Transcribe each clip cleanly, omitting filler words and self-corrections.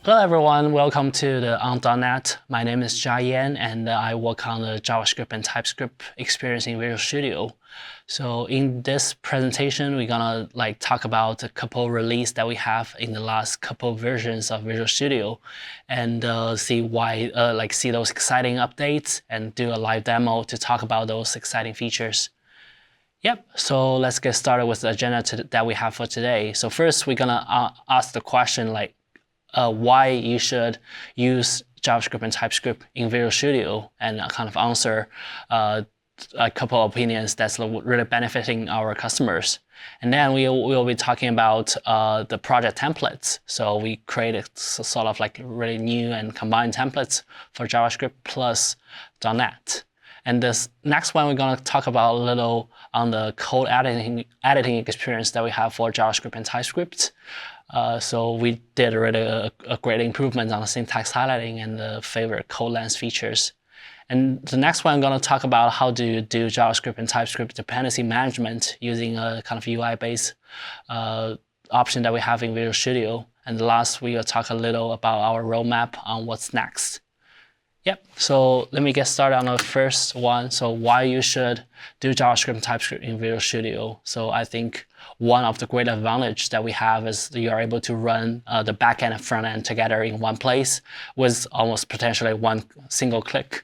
Hello everyone, welcome to the dotnet. My name is Jia Yan and I work on the JavaScript and TypeScript experience in Visual Studio. So in this presentation, we're gonna talk about a couple releases that we have in the last couple versions of Visual Studio, and see those exciting updates and do a live demo to talk about those exciting features. Yep, so let's get started with the agenda that we have for today. So first, we're gonna ask the question why you should use JavaScript and TypeScript in Visual Studio, and kind of answer a couple of opinions that's really benefiting our customers. And then we'll be talking about the project templates. So we created sort of really new and combined templates for JavaScript plus .NET. And this next one, we're going to talk about a little on the code editing experience that we have for JavaScript and TypeScript. So we did really a great improvement on the syntax highlighting and the favorite code length features. And the next one, I'm going to talk about how to do JavaScript and TypeScript dependency management using a kind of UI-based option that we have in Visual Studio. And last, we will talk a little about our roadmap on what's next. Yep, so let me get started on the first one. So why you should do JavaScript and TypeScript in Visual Studio. So I think one of the great advantages that we have is you are able to run the backend and front end together in one place with almost potentially one single click.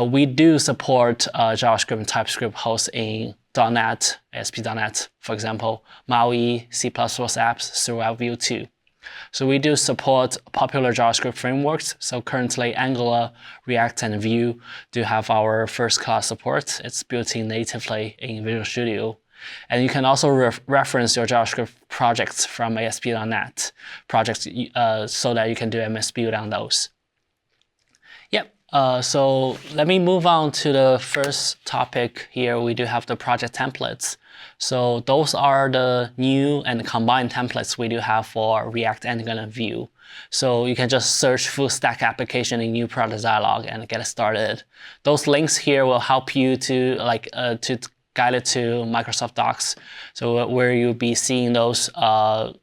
We do support JavaScript and TypeScript hosts in .NET, ASP.NET, for example, MAUI, C++ apps throughout Vue 2. So we do support popular JavaScript frameworks. So currently Angular, React, and Vue do have our first-class support. It's built in natively in Visual Studio. And you can also reference your JavaScript projects from ASP.NET projects so that you can do MS build on those. Yep. So let me move on to the first topic here. We do have the project templates. So those are the new and combined templates we do have for React, Angular, and Vue. So you can just search full stack application in new project dialog and get started. Those links here will help you to guide it to Microsoft Docs. So where you'll be seeing those project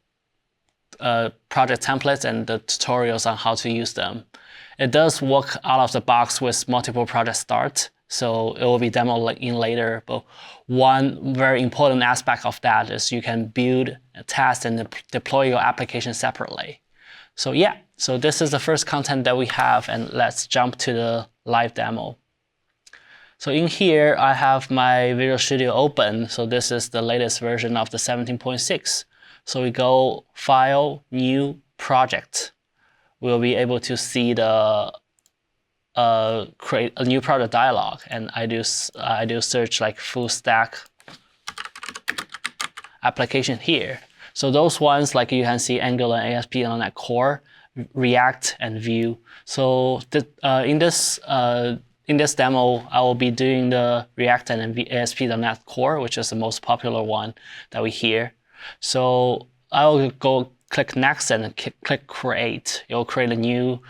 templates and the tutorials on how to use them. It does work out of the box with multiple project start. So it will be demoed in later, but one very important aspect of that is you can build, test, and deploy your application separately. So yeah, so this is the first content that we have, and let's jump to the live demo. So in here, I have my Visual Studio open. So this is the latest version of the 17.6. So we go File, New, Project. We'll be able to see the create a new project dialog, and I do search full stack application here. So those ones you can see Angular and ASP.NET Core, React, and Vue. So in this demo, I will be doing the React and ASP.NET Core, which is the most popular one that we hear. So I will go click Next and click Create. It will create a new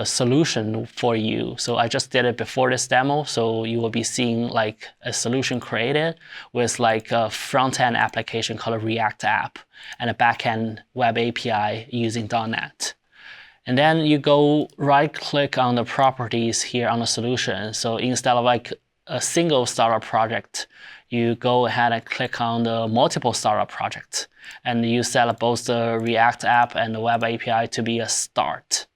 solution for you. So I just did it before this demo. So you will be seeing a solution created with a front-end application called a React app and a back-end web API using .NET. And then you go right-click on the properties here on the solution. So instead of a single startup project, you go ahead and click on the multiple startup project, and you set both the React app and the web API to be a start,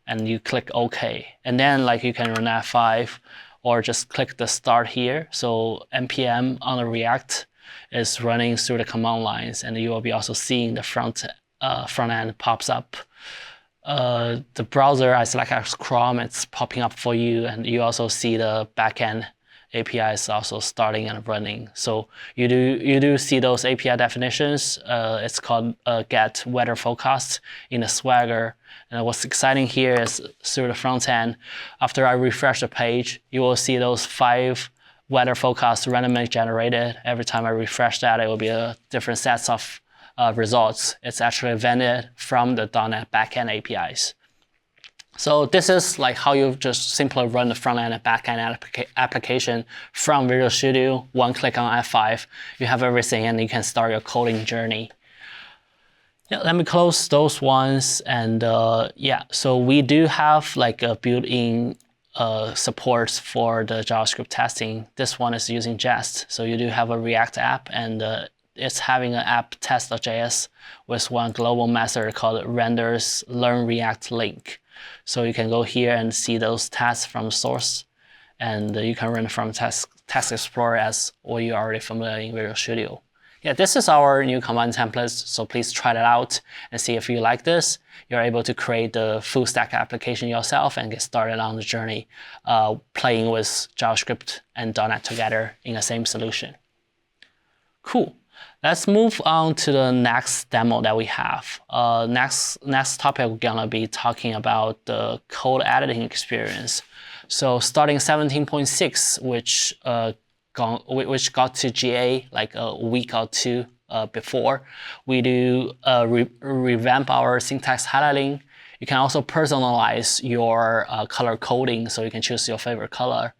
and you click OK. And then you can run F5 or just click the start here. So npm on the React is running through the command lines, and you will be also seeing the front end pops up. The browser, I select as Chrome, it's popping up for you, and you also see the backend API is also starting and running. So you do see those API definitions. It's called get weather forecast in the Swagger. And what's exciting here is through the front end, after I refresh the page, you will see those 5 weather forecasts randomly generated. Every time I refresh that, it will be a different sets of results. It's actually vended from the .NET backend APIs. So this is how you just simply run the front-end and back-end application from Visual Studio. One click on F5, you have everything, and you can start your coding journey. Yeah, let me close those ones. And yeah, so we do have like a built-in supports for the JavaScript testing. This one is using Jest. So you do have a React app, and it's having an app test.js with one global method called renders learn React link. So you can go here and see those tests from source, and you can run from Test Explorer as what you're already familiar in Visual Studio. Yeah, this is our new command templates, so please try it out and see if you like this. You're able to create the full stack application yourself and get started on the journey playing with JavaScript and .NET together in the same solution. Cool. Let's move on to the next demo that we have. Next topic, we're gonna be talking about the code editing experience. So starting 17.6, which got to GA like a week or two before, we do revamp our syntax highlighting. You can also personalize your color coding, so you can choose your favorite color.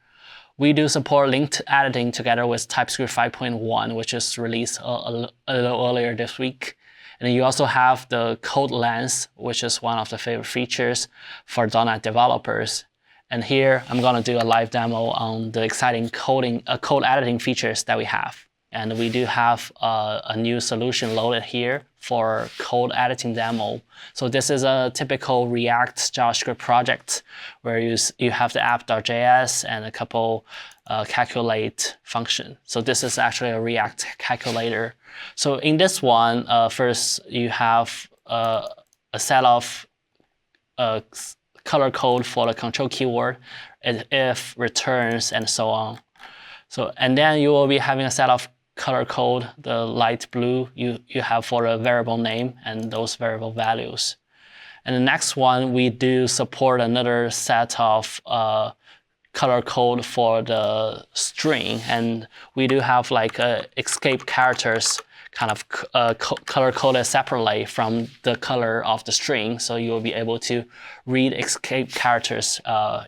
We do support linked editing together with TypeScript 5.1, which is released a little earlier this week. And then you also have the code lens, which is one of the favorite features for .NET developers. And here I'm going to do a live demo on the exciting code editing features that we have. And we do have a new solution loaded here for code editing demo. So this is a typical React JavaScript project where you have the app.js and a couple calculate function. So this is actually a React calculator. So in this one, first you have a set of color code for the control keyword, if, returns, and so on. So, and then you will be having a set of color code, the light blue you have for a variable name and those variable values. And the next one, we do support another set of color code for the string, and we do have like escape characters kind of color coded separately from the color of the string, so you will be able to read escape characters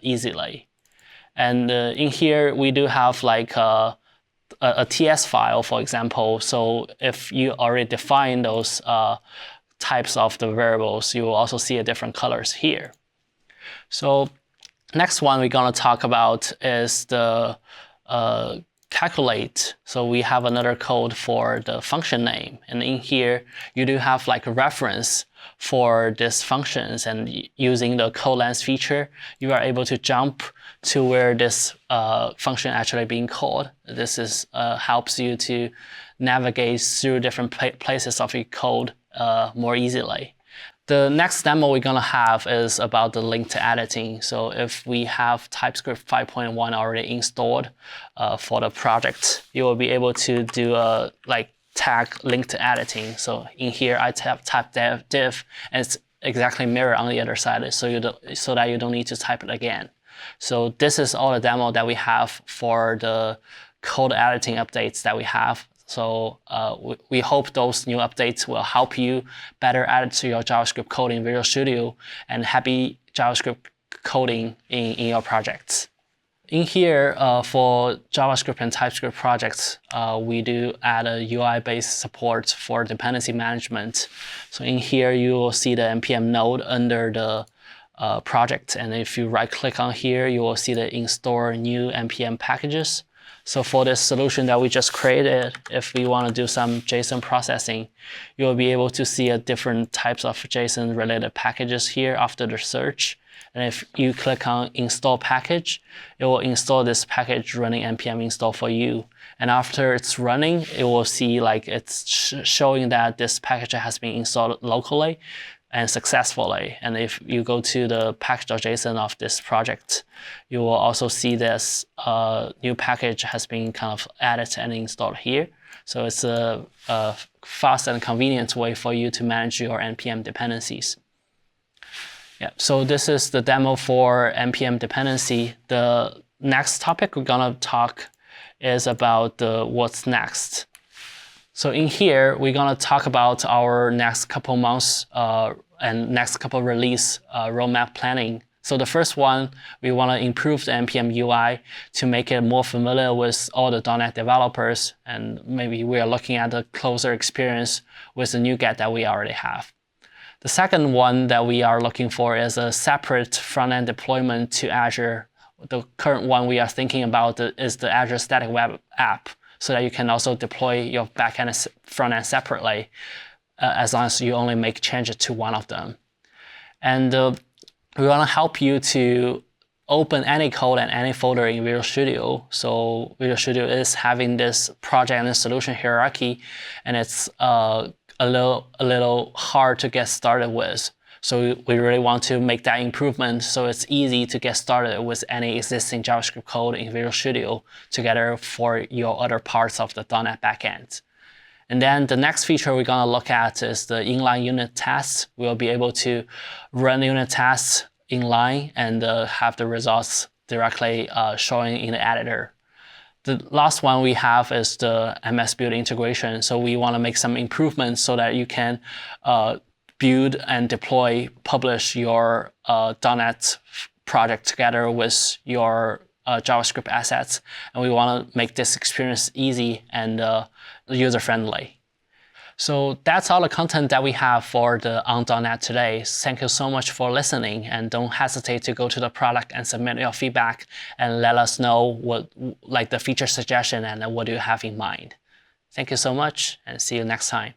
easily. And in here, we do have like a TS file, for example. So if you already define those types of the variables, you will also see different colors here. So next one we're going to talk about is the calculate. So we have another code for the function name, and in here you do have like a reference for these functions, and using the code lens feature you are able to jump to where this function actually being called. This is helps you to navigate through different places of your code more easily. The next demo we're going to have is about the linked editing. So if we have TypeScript 5.1 already installed for the project, you will be able to do a tag linked editing. So in here, I type div, and it's exactly mirror on the other side, so that you don't need to type it again. So this is all the demo that we have for the code editing updates that we have. So we hope those new updates will help you better add to your JavaScript code in Visual Studio, and happy JavaScript coding in your projects. In here, for JavaScript and TypeScript projects, we do add a UI-based support for dependency management. So in here, you will see the npm node under the project, and if you right-click on here, you will see the install new npm packages. So for this solution that we just created, if we want to do some JSON processing, you'll be able to see different types of JSON-related packages here after the search. And if you click on install package, it will install this package running npm install for you. And after it's running, it will see like it's showing that this package has been installed locally and successfully. And if you go to the package.json of this project, you will also see this new package has been kind of added and installed here. So it's a fast and convenient way for you to manage your npm dependencies. Yeah, so this is the demo for npm dependency. The next topic we're gonna talk is about what's next. So in here, we're gonna talk about our next couple months and next couple release roadmap planning. So the first one, we wanna improve the npm UI to make it more familiar with all the .NET developers, and maybe we are looking at a closer experience with the NuGet that we already have. The second one that we are looking for is a separate front-end deployment to Azure. The current one we are thinking about is the Azure Static Web App, so that you can also deploy your backend and front-end separately, as long as you only make changes to one of them. And we want to help you to open any code and any folder in Visual Studio. So Visual Studio is having this project and solution hierarchy, and it's a little hard to get started with. So we really want to make that improvement so it's easy to get started with any existing JavaScript code in Visual Studio together for your other parts of the .NET backend. And then the next feature we're going to look at is the inline unit tests. We'll be able to run unit tests inline and have the results directly showing in the editor. The last one we have is the MS Build integration. So we want to make some improvements so that you can build and deploy, publish your .NET project together with your JavaScript assets. And we want to make this experience easy and user-friendly. So that's all the content that we have for the on.NET today. Thank you so much for listening, and don't hesitate to go to the product and submit your feedback and let us know what, like, the feature suggestion and what you have in mind. Thank you so much, and see you next time.